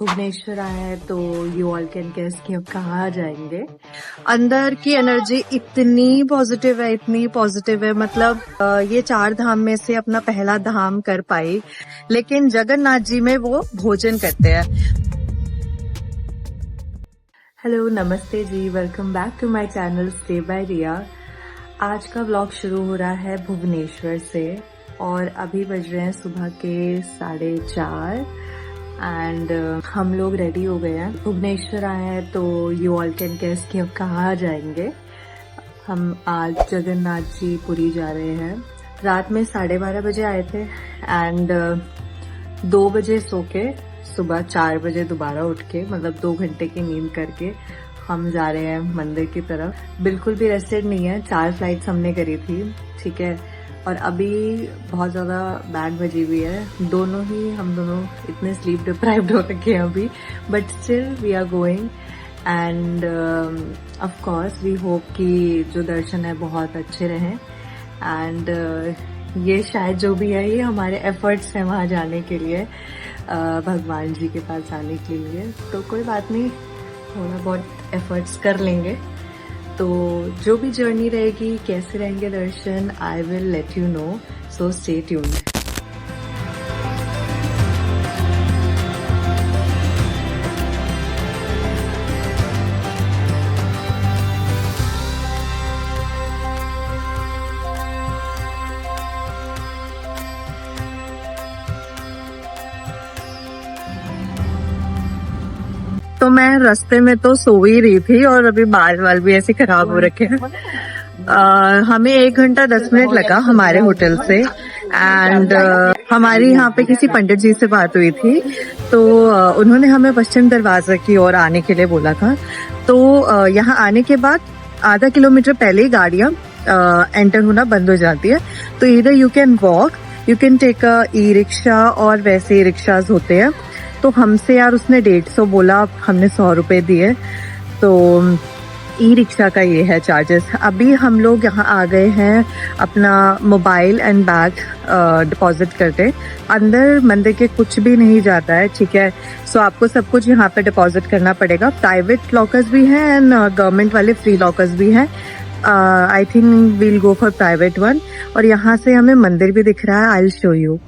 भुवनेश्वर आया है तो यू ऑल कैन गेस कि हम कहाँ जाएंगे। अंदर की एनर्जी इतनी पॉजिटिव है मतलब ये 4 धाम में से अपना पहला धाम कर पाई, लेकिन जगन्नाथ जी में वो भोजन करते हैं। हेलो, नमस्ते जी, welcome back to my channel stay by Riya. आज का व्लॉग शुरू हो रहा है भुवनेश्वर से और अभी बज रहे हैं सुबह के 4:30 एंड हम लोग रेडी हो गए हैं। भुवनेश्वर आए हैं तो यू ऑल कैन गेस कि हम कहाँ जाएंगे। हम आज जगन्नाथ जी पुरी जा रहे हैं। रात में 12:30 बजे आए थे एंड 2 बजे सो के सुबह 4 बजे दोबारा उठ के मतलब 2 घंटे की नींद करके हम जा रहे हैं मंदिर की तरफ। बिल्कुल भी रेस्टेड नहीं है। 4 फ्लाइट्स हमने करी थी, ठीक है, और अभी बहुत ज़्यादा बैड बजी हुई है। हम दोनों इतने स्लीप डिप्राइव्ड हो रखे हैं अभी, but still we are going and of course we hope कि जो दर्शन है बहुत अच्छे रहें एंड ये शायद जो भी है ये हमारे एफर्ट्स हैं वहाँ जाने के लिए, भगवान जी के पास जाने के लिए। तो कोई बात नहीं, थोड़ा बहुत एफर्ट्स कर लेंगे। तो जो भी जर्नी रहेगी, कैसे रहेंगे दर्शन, I will let you know, so stay tuned. तो मैं रास्ते में तो सो ही रही थी और अभी बाल भी ऐसे खराब हो रखे हैं। हमें 1 घंटा 10 मिनट लगा हमारे होटल से एंड हमारी यहाँ पे किसी पंडित जी से बात हुई थी तो उन्होंने हमें पश्चिम दरवाजा की ओर आने के लिए बोला था। तो यहाँ आने के बाद आधा किलोमीटर पहले ही गाड़ियाँ एंटर होना बंद हो जाती है। तो इधर you can walk, you can take e rickshaw और वैसे ही रिक्शाज होते हैं। तो हमसे यार उसने 150 बोला, हमने 100 रुपए दिए। तो ई रिक्शा का ये है चार्जेस। अभी हम लोग यहाँ आ गए हैं अपना मोबाइल एंड बैग डिपॉजिट करते। अंदर मंदिर के कुछ भी नहीं जाता है, ठीक है। सो आपको सब कुछ यहाँ पे डिपॉजिट करना पड़ेगा। प्राइवेट लॉकर्स भी हैं एंड गवर्नमेंट वाले फ्री लॉकर्स भी हैं। I think we'll go for private one. और यहाँ से हमें मंदिर भी दिख रहा है, आई विल शो यू।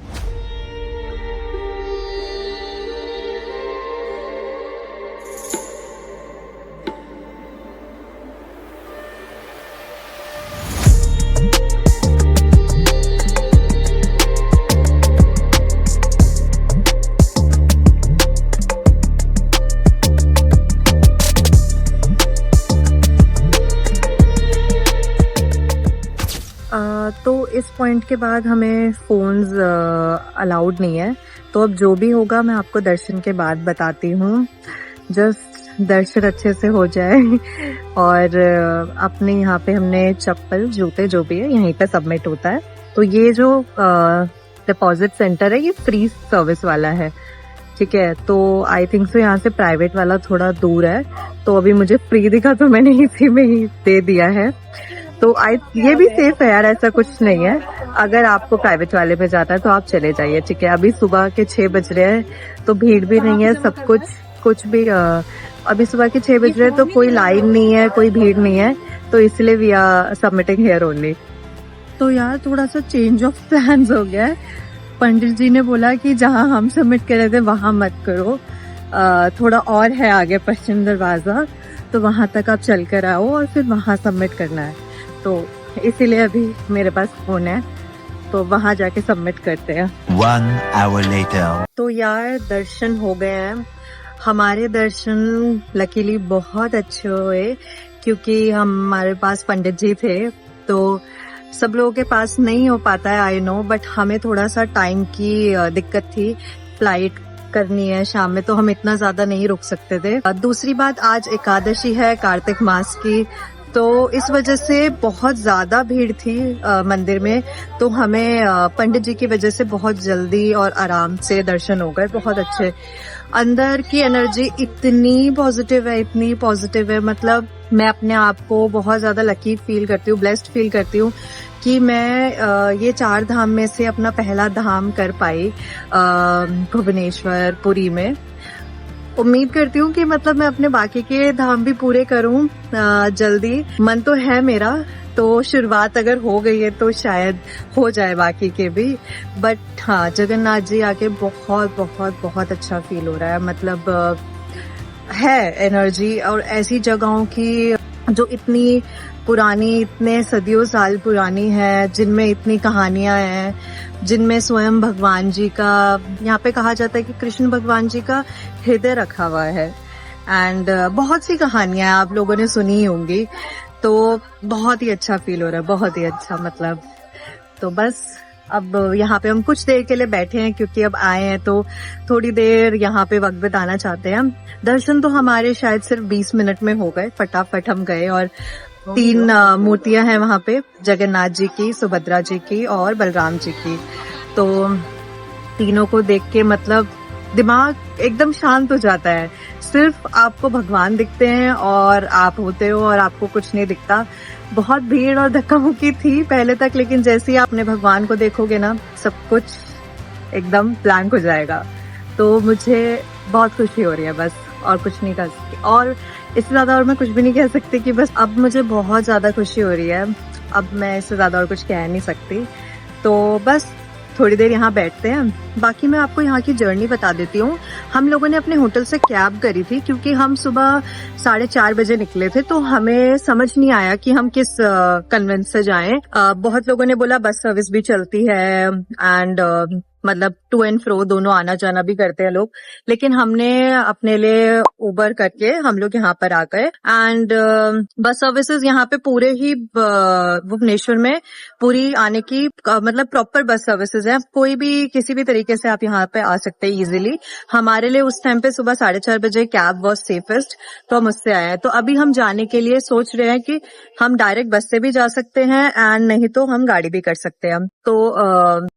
तो इस पॉइंट के बाद हमें फ़ोन्स अलाउड नहीं है। तो अब जो भी होगा मैं आपको दर्शन के बाद बताती हूँ। जस्ट दर्शन अच्छे से हो जाए और अपने यहाँ पे हमने चप्पल जूते जो भी है यहीं पे सबमिट होता है। तो ये जो डिपॉजिट सेंटर है ये फ्री सर्विस वाला है, ठीक है। तो आई थिंक सो यहाँ से प्राइवेट वाला थोड़ा दूर है। तो अभी मुझे फ्री दिखा तो मैंने इसी में ही दे दिया है। तो ये भी सेफ है यार, ऐसा कुछ नहीं है। अगर आपको प्राइवेट वाले में जाता है तो आप चले जाइए, ठीक है। अभी सुबह के 6 बज रहे हैं तो भीड़ भी नहीं है, सब कुछ भी अभी सुबह के 6 बज रहे हैं तो कोई लाइन नहीं है, कोई भीड़ नहीं है। तो इसलिए we are submitting here only. तो यार थोड़ा सा चेंज ऑफ प्लान्स हो गया है। पंडित जी ने बोला कि जहाँ हम सबमिट कर रहे थे वहां मत करो, थोड़ा और है आगे पश्चिम दरवाजा, तो वहां तक आप चल कर आओ और फिर वहां सबमिट करना है। तो इसीलिए अभी मेरे पास फोन है तो वहां जाके सबमिट करते हैं। 1 hour later. तो यार दर्शन हो गए हैं हमारे। दर्शन लकीली बहुत अच्छे हुए क्योंकि हमारे पास पंडित जी थे। तो सब लोगों के पास नहीं हो पाता है, आई नो, बट हमें थोड़ा सा टाइम की दिक्कत थी। फ्लाइट करनी है शाम में तो हम इतना ज्यादा नहीं रुक सकते थे। दूसरी बात, आज एकादशी है कार्तिक मास की, तो इस वजह से बहुत ज्यादा भीड़ थी मंदिर में। तो हमें पंडित जी की वजह से बहुत जल्दी और आराम से दर्शन हो गए, बहुत अच्छे। अंदर की एनर्जी इतनी पॉजिटिव है मतलब मैं अपने आप को बहुत ज्यादा लकी फील करती हूँ, ब्लेस्ड फील करती हूँ कि मैं ये 4 धाम में से अपना पहला धाम कर पाई भुवनेश्वर पुरी में। उम्मीद करती हूँ कि मतलब मैं अपने बाकी के धाम भी पूरे करूँ जल्दी। मन तो है मेरा, तो शुरुआत अगर हो गई है तो शायद हो जाए बाकी के भी। बट हाँ, जगन्नाथ जी आके बहुत बहुत बहुत अच्छा फील हो रहा है। मतलब है एनर्जी, और ऐसी जगहों की जो इतनी पुरानी, इतने सदियों साल पुरानी है, जिनमें इतनी कहानियां हैं, जिनमें स्वयं भगवान जी का, यहाँ पे कहा जाता है कि कृष्ण भगवान जी का हृदय रखा हुआ है। एंड बहुत सी कहानियां आप लोगों ने सुनी ही होंगी, तो बहुत ही अच्छा फील हो रहा है, बहुत ही अच्छा। मतलब तो बस अब यहाँ पे हम कुछ देर के लिए बैठे हैं, क्योंकि अब आए हैं तो थोड़ी देर यहाँ पे वक्त बिताना चाहते हैं हम। दर्शन तो हमारे शायद सिर्फ 20 मिनट में हो गए, फटाफट हम गए। और 3 मूर्तियां हैं वहाँ पे, जगन्नाथ जी की, सुभद्रा जी की और बलराम जी की। तो तीनों को देख के मतलब दिमाग एकदम शांत हो जाता है। सिर्फ आपको भगवान दिखते हैं और आप होते हो, और आपको कुछ नहीं दिखता। बहुत भीड़ और धक्का मुक्की थी पहले तक, लेकिन जैसे ही आप अपने भगवान को देखोगे ना, सब कुछ एकदम ब्लैंक हो जाएगा। तो मुझे बहुत खुशी हो रही है बस, और कुछ नहीं कर सकती। और इससे ज्यादा और मैं कुछ भी नहीं कह सकती कि बस अब मुझे बहुत ज्यादा खुशी हो रही है। अब मैं इससे ज्यादा और कुछ कह नहीं सकती। तो बस थोड़ी देर यहाँ बैठते हैं। बाकी मैं आपको यहाँ की जर्नी बता देती हूँ। हम लोगों ने अपने होटल से कैब करी थी, क्योंकि हम सुबह 4:30 बजे निकले थे, तो हमें समझ नहीं आया कि हम किस कन्वेंस से जाएं। बहुत लोगों ने बोला बस सर्विस भी चलती है, एंड मतलब टू एंड फ्रो दोनों आना जाना भी करते हैं लोग। लेकिन हमने अपने लिए उबर करके हम लोग यहाँ पर आ गए। एंड बस सर्विसेज यहाँ पे पूरे ही भुवनेश्वर में पूरी आने की मतलब प्रॉपर बस सर्विसेज है। कोई भी किसी भी तरीके से आप यहाँ पे आ सकते हैं इजीली। हमारे लिए उस टाइम पे सुबह 4:30 बजे कैब वॉज सेफेस्ट, तो हम उससे आए हैं। तो अभी हम जाने के लिए सोच रहे हैं कि हम डायरेक्ट बस से भी जा सकते हैं, एंड नहीं तो हम गाड़ी भी कर सकते हैं। तो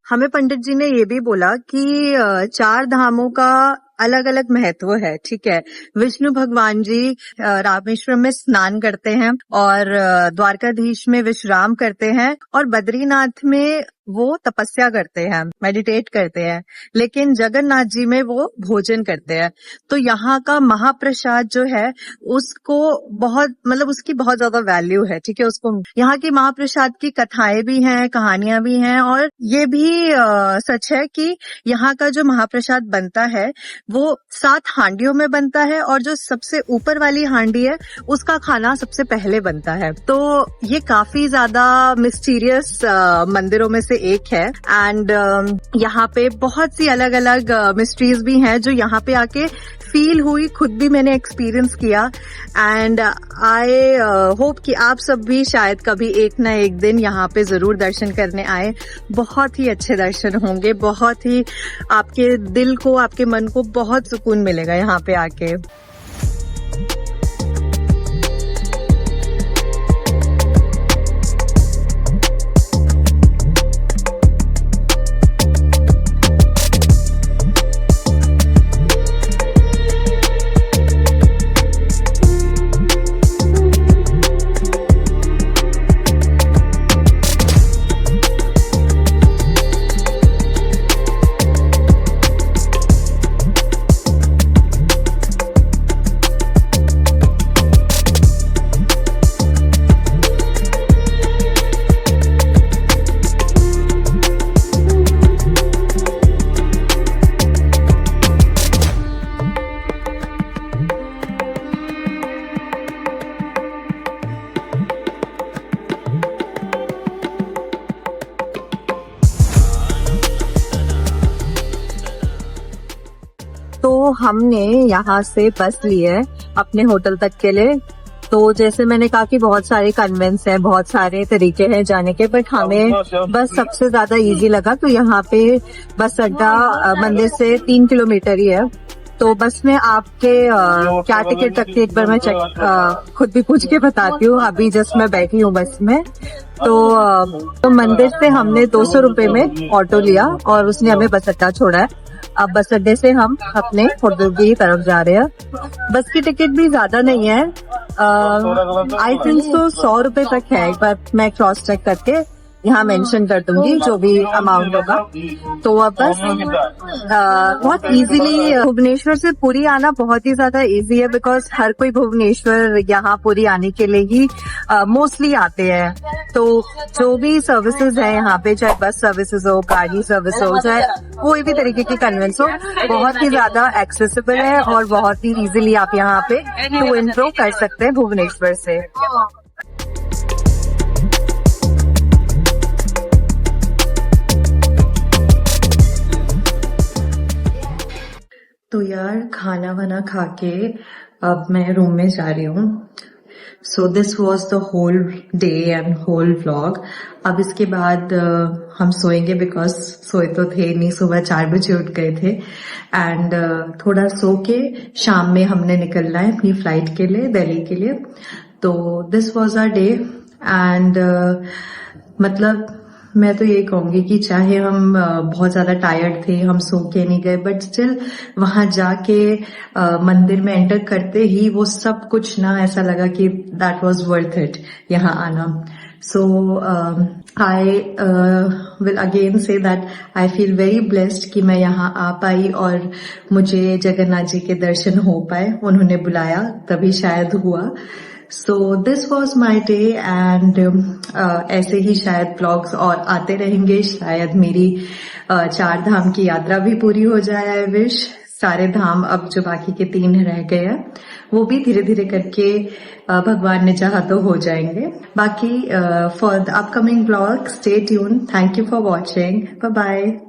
हमें पंडित जी ने ये भी बोला कि 4 धामों का अलग अलग महत्व है, ठीक है। विष्णु भगवान जी रामेश्वरम में स्नान करते हैं, और द्वारकाधीश में विश्राम करते हैं, और बद्रीनाथ में वो तपस्या करते हैं, मेडिटेट करते हैं। लेकिन जगन्नाथ जी में वो भोजन करते हैं। तो यहाँ का महाप्रसाद जो है उसको बहुत मतलब उसकी बहुत ज्यादा वैल्यू है, ठीक है। उसको यहाँ की महाप्रसाद की कथाएं भी हैं, कहानियां भी हैं, और ये भी सच है कि यहाँ का जो महाप्रसाद बनता है वो 7 हांडियों में बनता है, और जो सबसे ऊपर वाली हांडी है उसका खाना सबसे पहले बनता है। तो ये काफी ज्यादा मिस्टीरियस मंदिरों में से एक है। एंड यहाँ पे बहुत सी अलग अलग मिस्ट्रीज भी हैं जो यहाँ पे आके फील हुई, खुद भी मैंने एक्सपीरियंस किया। एंड आई होप कि आप सब भी शायद कभी एक ना एक दिन यहाँ पे जरूर दर्शन करने आए। बहुत ही अच्छे दर्शन होंगे, बहुत ही आपके दिल को, आपके मन को बहुत सुकून मिलेगा यहाँ पे आके। तो हमने यहाँ से बस ली है अपने होटल तक के लिए। तो जैसे मैंने कहा कि बहुत सारे कन्वेंस हैं, बहुत सारे तरीके हैं जाने के, बट हमें बस सबसे ज्यादा इजी लगा। तो यहाँ पे बस अड्डा मंदिर से 3 किलोमीटर ही है। तो बस में आपके क्या टिकट लगती है एक बार मैं चेक खुद भी पूछ के बताती हूँ। अभी जस्ट मैं बैठी हूँ बस में। तो मंदिर से हमने 200 रुपए में ऑटो लिया, और उसने हमें बस अड्डा छोड़ा है। अब बस अड्डे से हम अपने होटल की तरफ जा रहे हैं। बस की टिकट भी ज्यादा नहीं है, आई थिंक तो 100 रुपए तक है। एक बार मैं क्रॉस चेक करके यहाँ मेंशन कर दूंगी जो भी अमाउंट होगा। तो अब बस बहुत इजीली भुवनेश्वर से पुरी आना बहुत ही ज्यादा इजी है, बिकॉज हर कोई भुवनेश्वर यहाँ पुरी आने के लिए ही मोस्टली आते हैं। तो जो भी सर्विसेज है यहाँ पे, चाहे बस सर्विसेज हो, गाड़ी सर्विस हो, चाहे कोई भी तरीके की कन्वेंस हो, बहुत ही ज्यादा एक्सेसिबल है और बहुत ही इजीली आप यहाँ पे टू एंड फ्रो कर सकते हैं भुवनेश्वर से। तो यार खाना वाना खा के अब मैं रूम में जा रही हूँ। So this was the whole day and whole vlog. अब इसके बाद हम सोएंगे, बिकॉज सोए तो थे नहीं, सुबह 4 बजे उठ गए थे। एंड थोड़ा सो के शाम में हमने निकलना है अपनी फ्लाइट के लिए, दिल्ली के लिए। तो this was our day and मतलब मैं तो ये कहूंगी कि चाहे हम बहुत ज्यादा टायर्ड थे, हम सो के नहीं गए, बट स्टिल वहां जाके मंदिर में एंटर करते ही वो सब कुछ ना ऐसा लगा कि दैट वाज वर्थ इट यहाँ आना। So I will again say that I feel very blessed कि मैं यहाँ आ पाई और मुझे जगन्नाथ जी के दर्शन हो पाए। उन्होंने बुलाया तभी शायद हुआ। सो this was my day and ऐसे ही शायद ब्लॉग्स और आते रहेंगे। शायद मेरी 4 धाम की यात्रा भी पूरी हो जाए। आई विश सारे धाम अब जो बाकी के 3 रह गए हैं वो भी धीरे धीरे करके भगवान ने चाहा तो हो जाएंगे। बाकी for the upcoming blog stay tune. Thank you for watching. Bye bye.